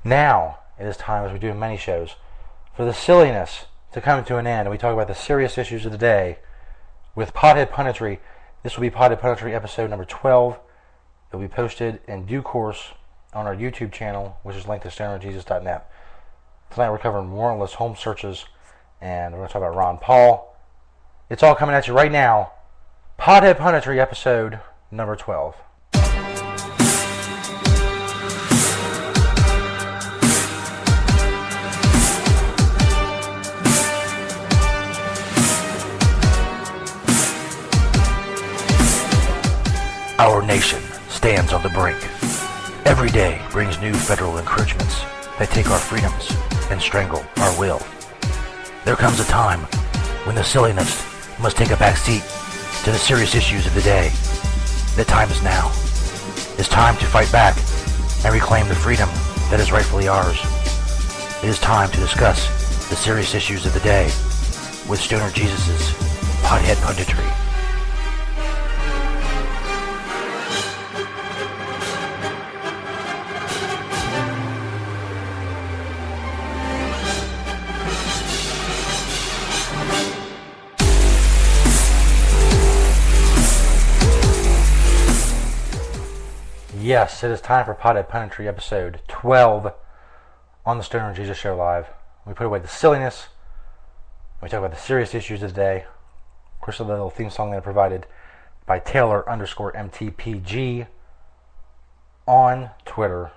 Now it is time, as we do in many shows, for the silliness to come to an end, and we talk about the serious issues of the day with Pothead Punditry. This will be Pothead Punditry episode number 12. It will be posted in due course on our YouTube channel, which is linked to stonerjesus.net. Tonight we're covering warrantless home searches, and we're going to talk about Ron Paul. It's all coming at you right now. Pothead Punditry episode number 12. Our nation stands on the brink. Every day brings new federal encroachments that take our freedoms and strangle our will. There comes a time when the silliness must take a back seat to the serious issues of the day. The time is now. It's time to fight back and reclaim the freedom that is rightfully ours. It is time to discuss the serious issues of the day with Stoner Jesus' Pothead Punditry. Yes, it is time for Pothead Punditry episode 12 on the Stoner Jesus Show Live. We put away the silliness. We talk about the serious issues of the day. Of course, the little theme song that I provided by Taylor_MTPG on Twitter.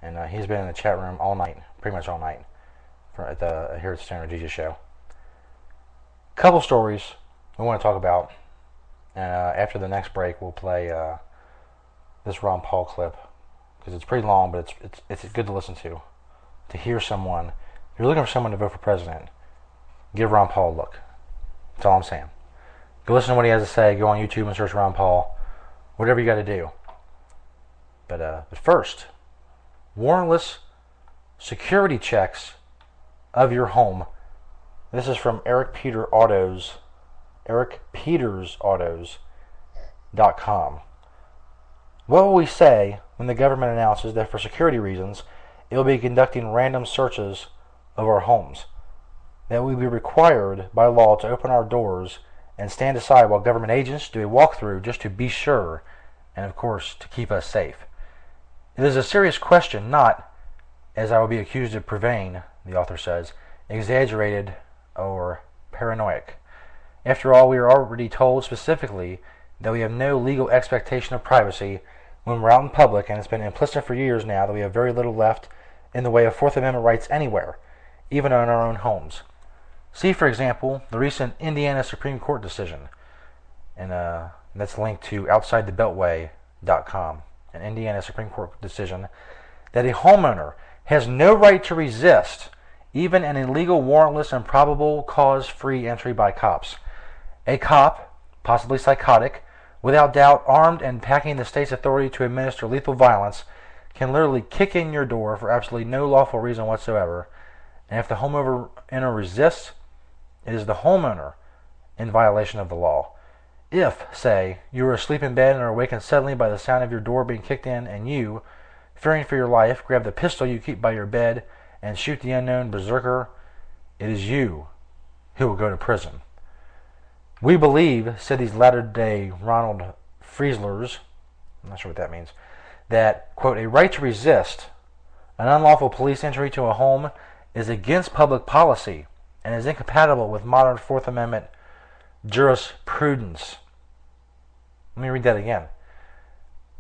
And he's been in the chat room all night, pretty much all night, here at the Stoner Jesus Show. Couple stories we want to talk about. And after the next break, we'll play this Ron Paul clip, because it's pretty long, but it's good to listen to hear someone. If you're looking for someone to vote for president, give Ron Paul a look. That's all I'm saying. Go listen to what he has to say. Go on YouTube and search Ron Paul. Whatever you got to do. But first, warrantless security checks of your home. This is from EricPetersAutos.com. What will we say when the government announces that for security reasons, it will be conducting random searches of our homes? That we will be required by law to open our doors and stand aside while government agents do a walkthrough just to be sure, and of course, to keep us safe. It is a serious question, not, as I will be accused of purveying, the author says, exaggerated or paranoid. After all, we are already told specifically that we have no legal expectation of privacy when we're out in public, and it's been implicit for years now that we have very little left in the way of Fourth Amendment rights anywhere, even in our own homes. See, for example, the recent Indiana Supreme Court decision, and that's linked to OutsideTheBeltway.com, an Indiana Supreme Court decision that a homeowner has no right to resist even an illegal, warrantless, and probable cause-free entry by cops. A cop, possibly psychotic, without doubt armed and packing the state's authority to administer lethal violence, can literally kick in your door for absolutely no lawful reason whatsoever. And if the homeowner resists, it is the homeowner in violation of the law. If, say, you are asleep in bed and are awakened suddenly by the sound of your door being kicked in, and you, fearing for your life, grab the pistol you keep by your bed and shoot the unknown berserker, it is you who will go to prison. We believe, said these latter-day Ronald Frieslers, I'm not sure what that means, that, quote, a right to resist an unlawful police entry to a home is against public policy and is incompatible with modern Fourth Amendment jurisprudence. Let me read that again.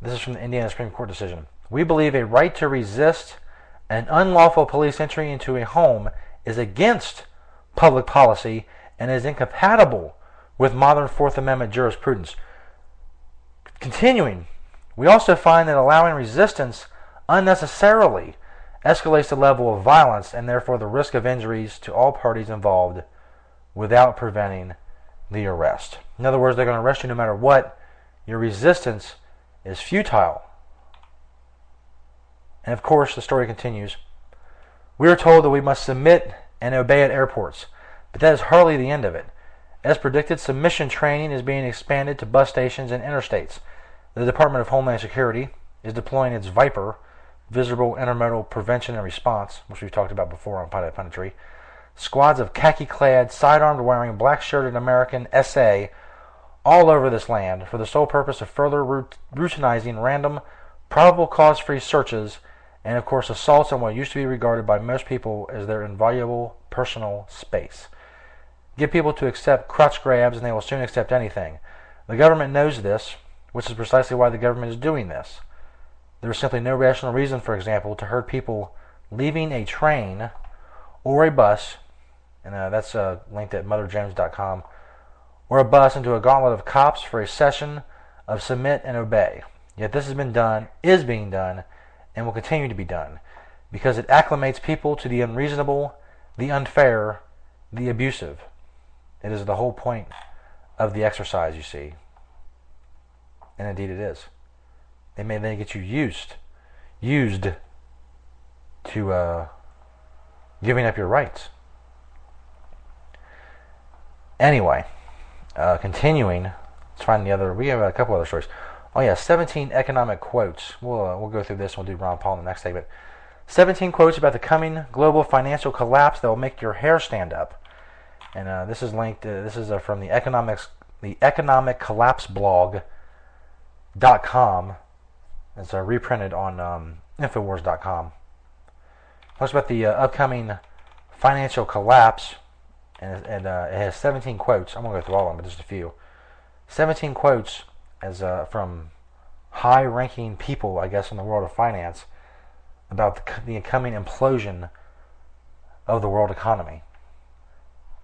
This is from the Indiana Supreme Court decision. We believe a right to resist an unlawful police entry into a home is against public policy and is incompatible with modern Fourth Amendment jurisprudence. Continuing, we also find that allowing resistance unnecessarily escalates the level of violence and therefore the risk of injuries to all parties involved without preventing the arrest. In other words, they're going to arrest you no matter what. Your resistance is futile. And of course, the story continues. We are told that we must submit and obey at airports, but that is hardly the end of it. As predicted, submission training is being expanded to bus stations and interstates. The Department of Homeland Security is deploying its Viper visible intermodal prevention and response, which we've talked about before on Punditery. Squads of khaki-clad, side-armed wearing, black-shirted American SA all over this land for the sole purpose of further routinizing random, probable cause-free searches and, of course, assaults on what used to be regarded by most people as their invaluable personal space. Get people to accept crutch grabs and they will soon accept anything. The government knows this, which is precisely why the government is doing this. There is simply no rational reason, for example, to herd people leaving a train or a bus, and that's linked at motherjones.com, or a bus into a gauntlet of cops for a session of submit and obey. Yet this has been done, is being done, and will continue to be done, because it acclimates people to the unreasonable, the unfair, the abusive. It is the whole point of the exercise, you see. And indeed it is. They may then get you used to giving up your rights. Anyway, continuing, let's find the other. We have a couple other stories. Oh yeah, 17 economic quotes. We'll go through this. We'll do Ron Paul in the next segment. 17 quotes about the coming global financial collapse that will make your hair stand up. And this is linked. This is from the Economic Collapse blog.com. It's reprinted on Infowars.com. Talks about the upcoming financial collapse, and it has 17 quotes. I'm going to go through all of them, but just a few. 17 quotes as from high-ranking people, I guess, in the world of finance about the coming implosion of the world economy.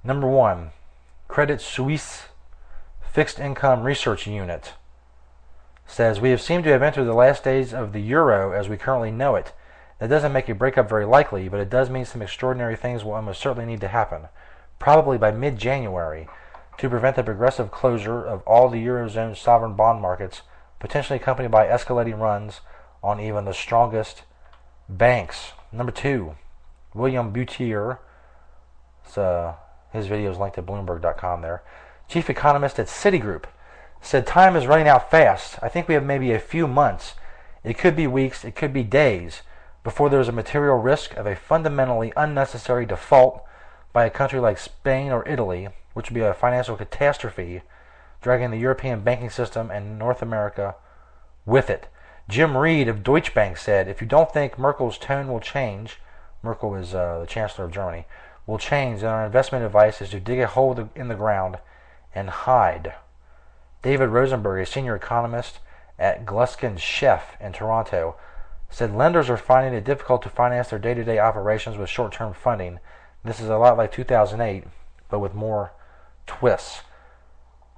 Number 1, Credit Suisse Fixed Income Research Unit says, we have seemed to have entered the last days of the euro as we currently know it. That doesn't make a breakup very likely, but it does mean some extraordinary things will almost certainly need to happen, probably by mid-January, to prevent the progressive closure of all the Eurozone sovereign bond markets, potentially accompanied by escalating runs on even the strongest banks. Number 2, William Boutier, his video is linked at Bloomberg.com there, chief economist at Citigroup, said time is running out fast. I think we have maybe a few months. It could be weeks, it could be days, before there is a material risk of a fundamentally unnecessary default by a country like Spain or Italy, which would be a financial catastrophe, dragging the European banking system and North America with it. Jim Reed of Deutsche Bank said, if you don't think Merkel's tone will change, Merkel is the Chancellor of Germany, will change, then our investment advice is to dig a hole in the ground and hide. David Rosenberg, a senior economist at Gluskin Sheff in Toronto, said lenders are finding it difficult to finance their day-to-day operations with short-term funding. This is a lot like 2008, but with more twists.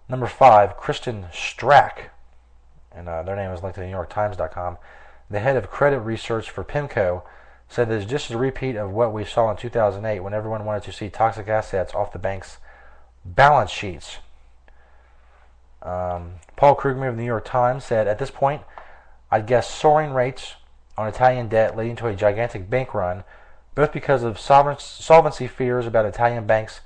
Number 5, Kristen Strack, and their name is linked to NewYorkTimes.com, the head of credit research for PIMCO, said that it's just a repeat of what we saw in 2008 when everyone wanted to see toxic assets off the bank's balance sheets. Paul Krugman of the New York Times said, at this point, I'd guess soaring rates on Italian debt leading to a gigantic bank run, both because of solvency fears about Italian banks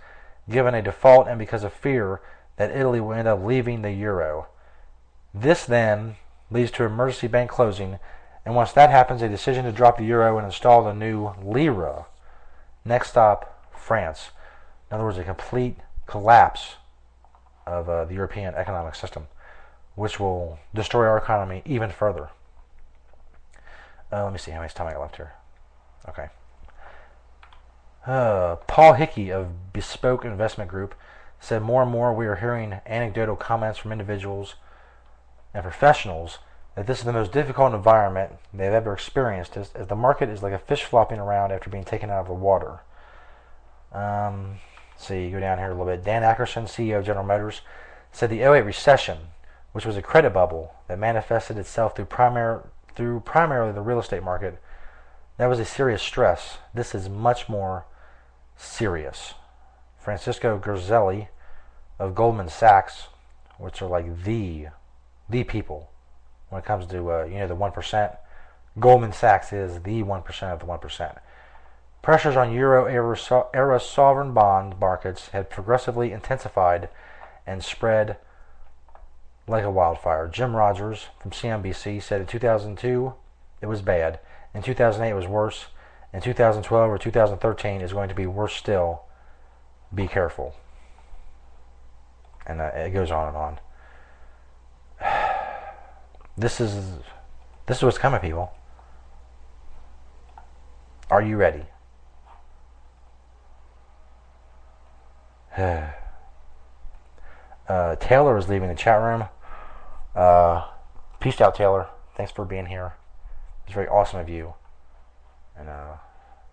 given a default and because of fear that Italy will end up leaving the euro. This then leads to emergency bank closing, and once that happens, a decision to drop the euro and install the new lira. Next stop, France. In other words, a complete collapse of the European economic system, which will destroy our economy even further. Let me see how much time I got left here. Okay. Paul Hickey of Bespoke Investment Group said more and more we are hearing anecdotal comments from individuals and professionals that this is the most difficult environment they've ever experienced, as the market is like a fish flopping around after being taken out of the water. Let's see, go down here a little bit. Dan Akerson, CEO of General Motors, said the '08 recession, which was a credit bubble that manifested itself through primarily the real estate market, that was a serious stress. This is much more serious. Francisco Gerzelli of Goldman Sachs, which are like the people when it comes to the 1%. Goldman Sachs is the 1% of the 1%. Pressures on euro-era sovereign bond markets had progressively intensified and spread like a wildfire. Jim Rogers from CNBC said in 2002 it was bad. in 2008 was worse, in 2012 or 2013 is going to be worse still. Be careful. And it goes on and on. This is what's coming, people. Are you ready? Taylor is leaving the chat room. Peace out, Taylor. Thanks for being here. It's very awesome of you. And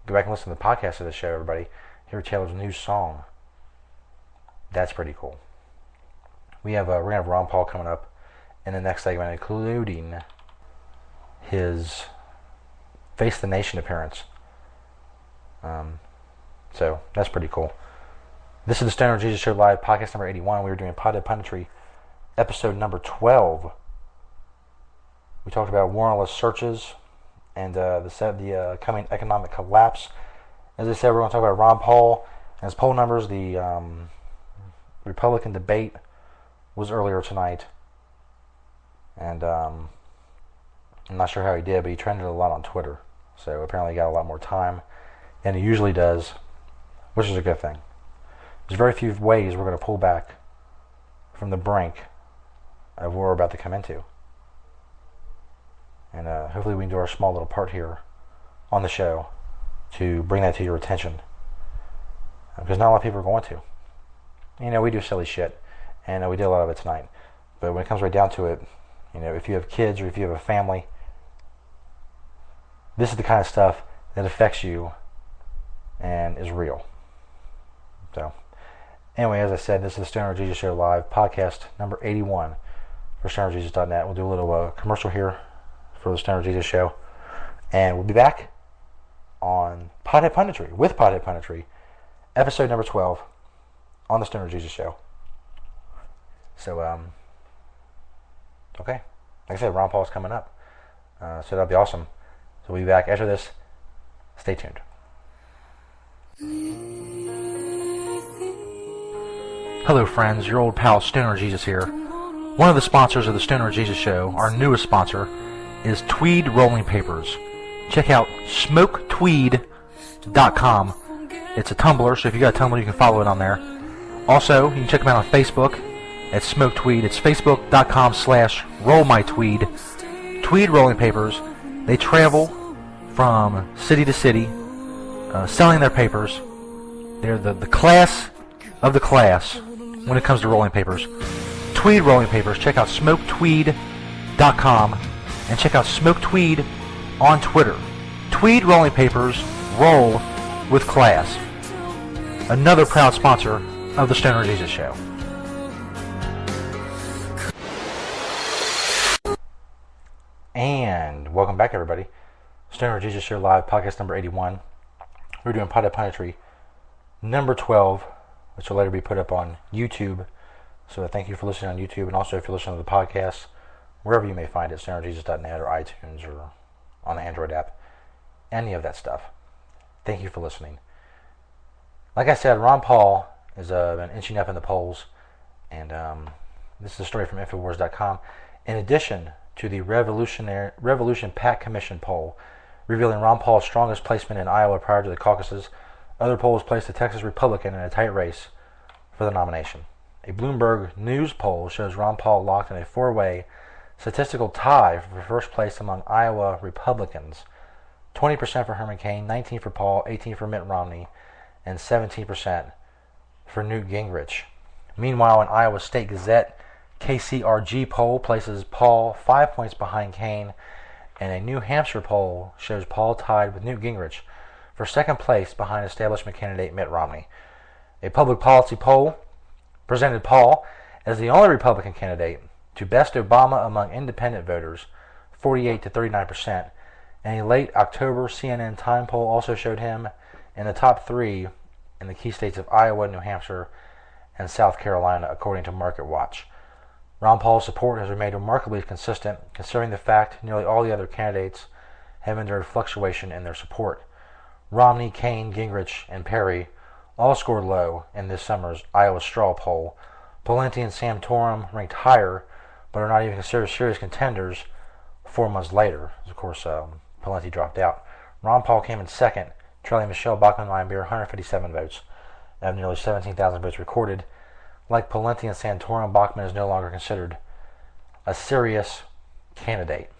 go back and listen to the podcast of the show, everybody. Hear Taylor's new song. That's pretty cool. We're gonna have Ron Paul coming up in the next segment, including his Face the Nation appearance. So that's pretty cool. This is the Stoner Jesus Show Live, podcast number 81. We were doing Pothead Punditry, episode number 12. We talked about warrantless searches and the coming economic collapse. As I said, we're going to talk about Ron Paul and his poll numbers. The Republican debate was earlier tonight, and I'm not sure how he did, but he trended a lot on Twitter. So apparently he got a lot more time than he usually does, which is a good thing. There's very few ways we're going to pull back from the brink of what we're about to come into. And hopefully we can do our small little part here on the show to bring that to your attention. Because not a lot of people are going to. You know, we do silly shit, and we did a lot of it tonight. But when it comes right down to it, you know, if you have kids or if you have a family, this is the kind of stuff that affects you and is real. So, anyway, as I said, this is the Stoner Jesus Show Live, podcast number 81 for stonerjesus.net. We'll do a little commercial here for the Stoner Jesus Show, and we'll be back on Pothead Punditry, with Pothead Punditry, episode number 12 on the Stoner Jesus Show. So, okay. Like I said, Ron Paul's coming up, so that'll be awesome. So we'll be back after this. Stay tuned. Hello friends, your old pal Stoner Jesus here. One of the sponsors of the Stoner Jesus Show, our newest sponsor, is Tweed Rolling Papers. Check out smoketweed.com. It's a Tumblr, so if you got a Tumblr, you can follow it on there. Also, you can check them out on Facebook at Smoke Tweed. It's facebook.com/rollmytweed. Tweed Rolling Papers. They travel from city to city, selling their papers. They're the class of the class when it comes to rolling papers. Tweed Rolling Papers. Check out smoketweed.com and check out Smoke Tweed on Twitter. Tweed Rolling Papers, roll with class. Another proud sponsor of the Stoner Jesus Show. And welcome back, everybody. Stoner Jesus Show Live, podcast number 81. We're doing Pothead Punditry number 12, which will later be put up on YouTube. So thank you for listening on YouTube, and also if you're listening to the podcast, wherever you may find it, stonerjesus.net or iTunes or on the Android app, any of that stuff. Thank you for listening. Like I said, Ron Paul has been inching up in the polls, and this is a story from Infowars.com. In addition to the Revolution PAC Commission poll revealing Ron Paul's strongest placement in Iowa prior to the caucuses, other polls placed the Texas Republican in a tight race for the nomination. A Bloomberg News poll shows Ron Paul locked in a four-way statistical tie for first place among Iowa Republicans. 20% for Herman Cain, 19% for Paul, 18% for Mitt Romney, and 17% for Newt Gingrich. Meanwhile, an Iowa State Gazette KCRG poll places Paul 5 points behind Cain, and a New Hampshire poll shows Paul tied with Newt Gingrich for second place behind establishment candidate Mitt Romney. A public policy poll presented Paul as the only Republican candidate to best Obama among independent voters, 48 to 39%, and a late October CNN Time poll also showed him in the top three in the key states of Iowa, New Hampshire, and South Carolina, according to MarketWatch. Ron Paul's support has remained remarkably consistent, considering the fact nearly all the other candidates have endured fluctuation in their support. Romney, Cain, Gingrich, and Perry all scored low in this summer's Iowa straw poll. Pawlenty and Santorum ranked higher, but are not even considered serious contenders 4 months later. Of course, Pawlenty dropped out. Ron Paul came in second, trailing Michelle Bachmann-Meyerbeer 157 votes. Out of nearly 17,000 votes recorded. Like Pawlenty and Santorum, Bachmann is no longer considered a serious candidate.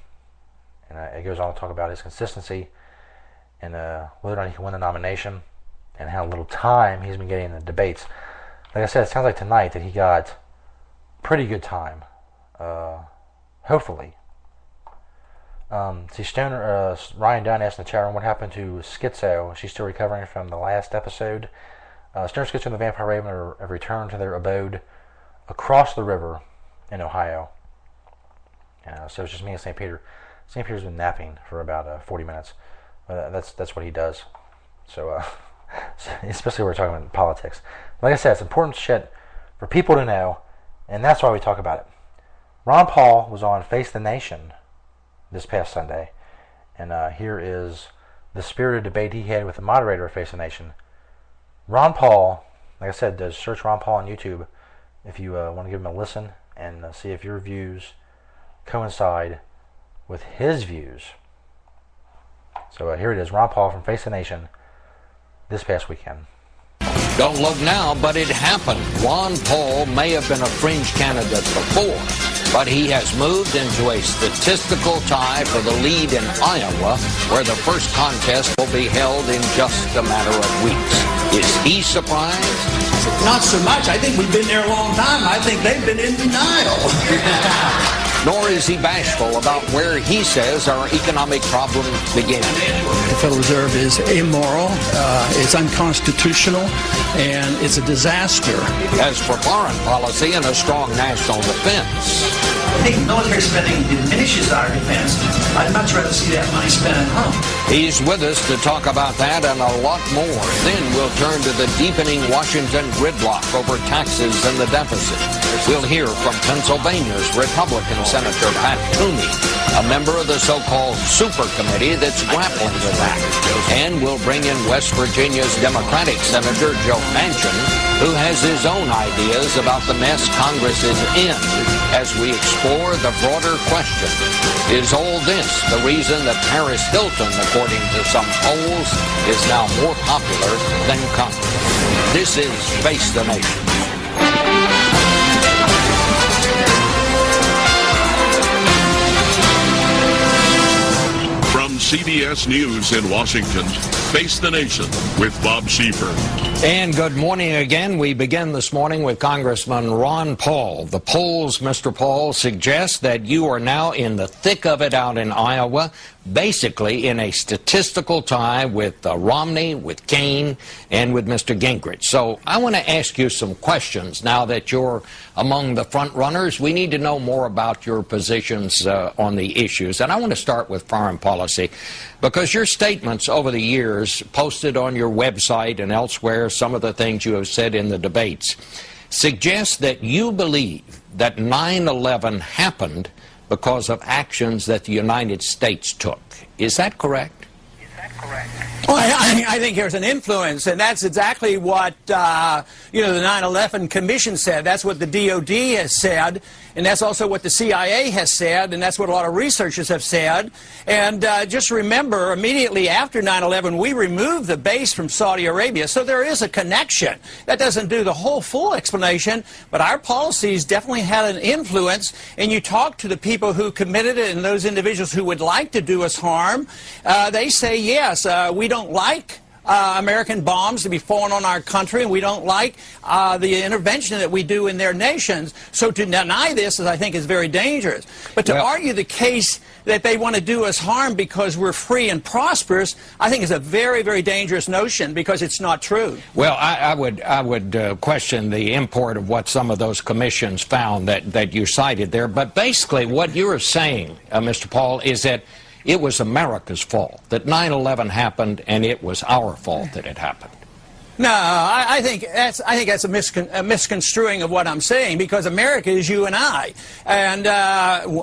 And it goes on to talk about his consistency and whether or not he can win the nomination and how little time he's been getting in the debates. Like I said, it sounds like tonight that he got pretty good time. Hopefully. See, Stoner, Ryan Dunn asked in the chat room what happened to Schizo. She's still recovering from the last episode. Stoner, Schizo, and the Vampire Raven have returned to their abode across the river in Ohio. So it's just me and St. Peter. St. Peter's been napping for about 40 minutes. That's what he does. So, especially when we're talking about politics. Like I said, it's important shit for people to know, and that's why we talk about it. Ron Paul was on Face the Nation this past Sunday, and here is the spirited debate he had with the moderator of Face the Nation. Ron Paul, like I said, does search Ron Paul on YouTube if you want to give him a listen and see if your views coincide with his views. So here it is, Ron Paul from Face the Nation this past weekend. Don't look now, but it happened. Ron Paul may have been a fringe candidate before, but he has moved into a statistical tie for the lead in Iowa, where the first contest will be held in just a matter of weeks. Is he surprised? Not so much. I think we've been there a long time. I think they've been in denial. Nor is he bashful about where he says our economic problem began. The Federal Reserve is immoral, it's unconstitutional, and it's a disaster. As for foreign policy and a strong national defense, I think military spending diminishes our defense. I'd much rather see that money spent at home. he's with us to talk about that and a lot more. Then we'll turn to the deepening Washington gridlock over taxes and the deficit. We'll hear from Pennsylvania's Republican Senator Pat Toomey, a member of the so-called super committee that's grappling with that. And we'll bring in West Virginia's Democratic Senator Joe Manchin, who has his own ideas about the mess Congress is in, as we explore the broader question. Is all this the reason that Paris Hilton, according to some polls, is now more popular than Congress? This is Face the Nation. From CBS News in Washington, Face the Nation with Bob Schieffer. And good morning again. We begin this morning with Congressman Ron Paul. The polls, Mr. Paul, suggest that you are now in the thick of it out in Iowa, basically in a statistical tie with Romney, with Kaine, and with Mr. Gingrich. So I want to ask you some questions now that you're among the front runners. We need to know more about your positions on the issues. And I want to start with foreign policy, because your statements over the years, posted on your website and elsewhere, some of the things you have said in the debates, suggest that you believe that 9/11 happened because of actions that the United States took. Is that correct? Well, I think there's an influence, and that's exactly what the 9/11 Commission said. That's what the DOD has said, and that's also what the CIA has said, and that's what a lot of researchers have said. And just remember, immediately after 9/11, we removed the base from Saudi Arabia, so there is a connection. That doesn't do the whole full explanation, but our policies definitely had an influence, and you talk to the people who committed it and those individuals who would like to do us harm, they say, yes, we don't like American bombs to be falling on our country, and we don't like the intervention that we do in their nations. So to deny this, I think, is very dangerous. But to argue the case that they want to do us harm because we're free and prosperous, I think is a very, very dangerous notion, because it's not true. Well, I would question the import of what some of those commissions found that you cited there. But basically what you're saying, Mr. Paul, is that it was America's fault, that 9/11 happened, and it was our fault that it happened. No, I think that's a misconstruing of what I'm saying, because America is you and I, and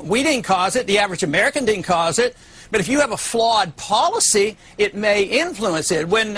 we didn't cause it. The average American didn't cause it. But if you have a flawed policy, it may influence it. When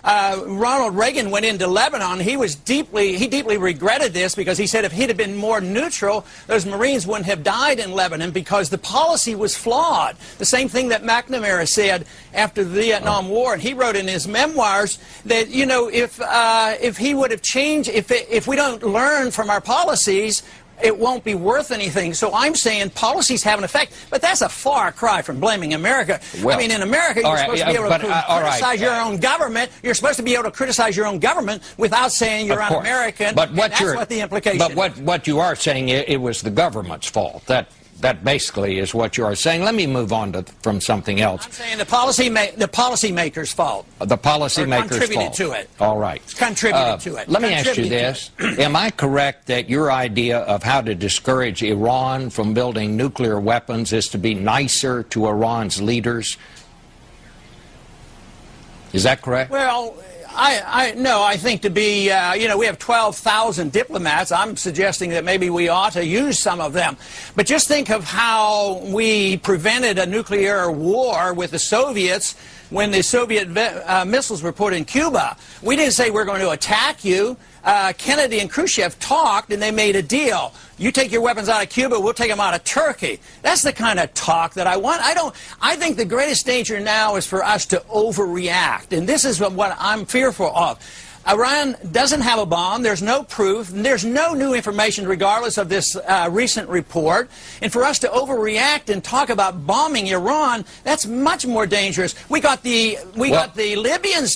Ronald Reagan went into Lebanon, he deeply regretted this, because he said if he'd have been more neutral, those Marines wouldn't have died in Lebanon, because the policy was flawed. The same thing that McNamara said after the Vietnam War, and he wrote in his memoirs that, you know, if he would have changed, if we don't learn from our policies, it won't be worth anything. So I'm saying policies have an effect, but that's a far cry from blaming America. Well, I mean, in America, you're supposed to be able to criticize your own government. You're supposed to be able to criticize your own government without saying you're un-American. But that's what the implication. But what you are saying, it was the government's fault. That basically is what you are saying. Let me move on from something else. I'm saying the policymaker's fault. The policymaker's fault. Contributed to it. All right. Contributed to it. Let me ask you this. Am I correct that your idea of how to discourage Iran from building nuclear weapons is to be nicer to Iran's leaders? Is that correct? Well, no, I think to be, you know, we have 12,000 diplomats. I'm suggesting that maybe we ought to use some of them. But just think of how we prevented a nuclear war with the Soviets when the Soviet missiles were put in Cuba. We didn't say we're going to attack you. Kennedy and Khrushchev talked, and they made a deal. You take your weapons out of Cuba, we'll take them out of Turkey. That's the kind of talk that I want. I think the greatest danger now is for us to overreact, and this is what I'm fearful of. Iran doesn't have a bomb. There's no proof. There's no new information regardless of this recent report. And for us to overreact and talk about bombing Iran, that's much more dangerous. We got the Libyans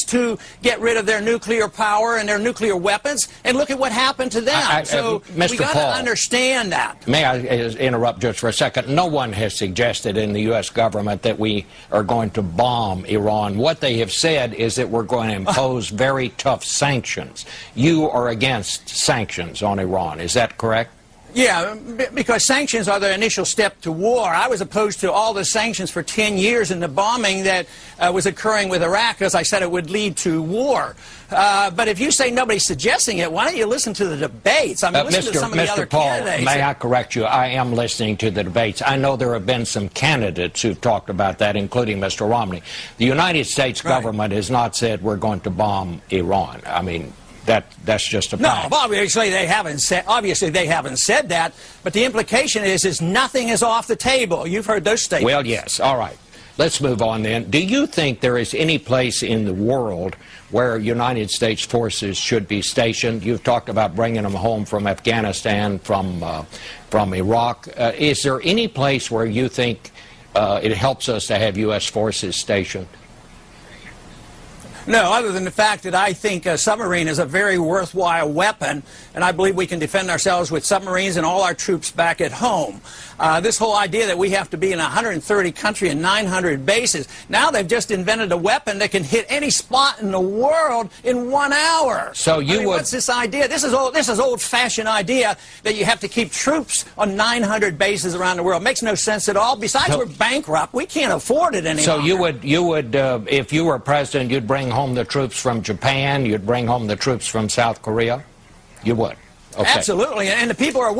to get rid of their nuclear power and their nuclear weapons, and look at what happened to them. So we got to understand that. May I interrupt just for a second? No one has suggested in the U.S. government that we are going to bomb Iran. What they have said is that we're going to impose very tough sanctions. You are against sanctions on Iran, is that correct? Yeah, because sanctions are the initial step to war. I was opposed to all the sanctions for 10 years and the bombing that was occurring with Iraq, because I said it would lead to war. But if you say nobody's suggesting it, why don't you listen to the debates? I mean, listen to some of the other candidates. May I correct you? I am listening to the debates. I know there have been some candidates who've talked about that, including Mr. Romney. The United States government has not said we're going to bomb Iran. I mean, that's just a fact. No, obviously they haven't said that, but the implication is nothing is off the table. You've heard those statements. Well, yes. All right. Let's move on then. Do you think there is any place in the world where United States forces should be stationed? You've talked about bringing them home from Afghanistan, from Iraq. Is there any place where you think it helps us to have U.S. forces stationed? No, other than the fact that I think a submarine is a very worthwhile weapon, and I believe we can defend ourselves with submarines and all our troops back at home. This whole idea that we have to be in 130 countries and 900 bases, now they've just invented a weapon that can hit any spot in the world in 1 hour. So what's this idea? This is old-fashioned idea that you have to keep troops on 900 bases around the world. It makes no sense at all. Besides, we're bankrupt. We can't afford it anymore. So you would, if you were president, you'd bring home the troops from Japan, you'd bring home the troops from South Korea? You would? Okay. Absolutely, and the people are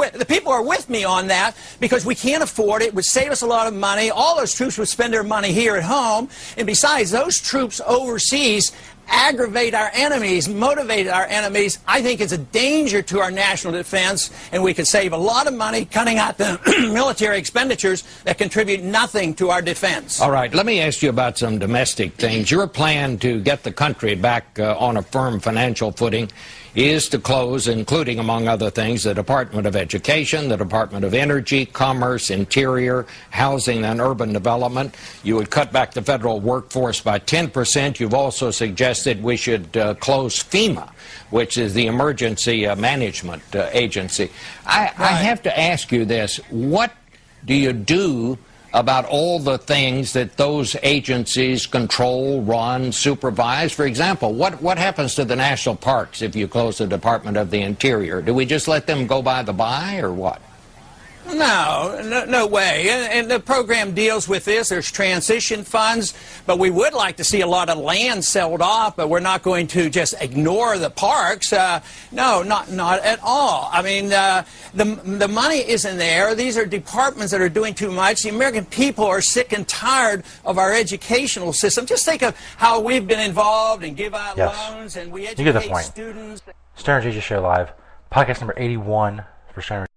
with me on that, because we can't afford it. It would save us a lot of money. All those troops would spend their money here at home, and besides, those troops overseas aggravate our enemies, motivate our enemies. I think it's a danger to our national defense, and we could save a lot of money cutting out the military expenditures that contribute nothing to our defense. All right, let me ask you about some domestic things. Your plan to get the country back on a firm financial footing is to close, including, among other things, the Department of Education, the Department of Energy, Commerce, Interior, Housing and Urban Development. You would cut back the federal workforce by 10%. You've also suggested we should close FEMA, which is the Emergency Management Agency. I have to ask you this. What do you do about all the things that those agencies control, run, supervise? For example, what happens to the national parks if you close the Department of the Interior? Do we just let them go by the by, or what? No way. And the program deals with this. There's transition funds, but we would like to see a lot of land sold off, but we're not going to just ignore the parks. No, not at all. I mean, the money isn't there. These are departments that are doing too much. The American people are sick and tired of our educational system. Just think of how we've been involved and give out loans, and we educate students. Stoner Jesus Show Live, podcast number 81 for Stoner.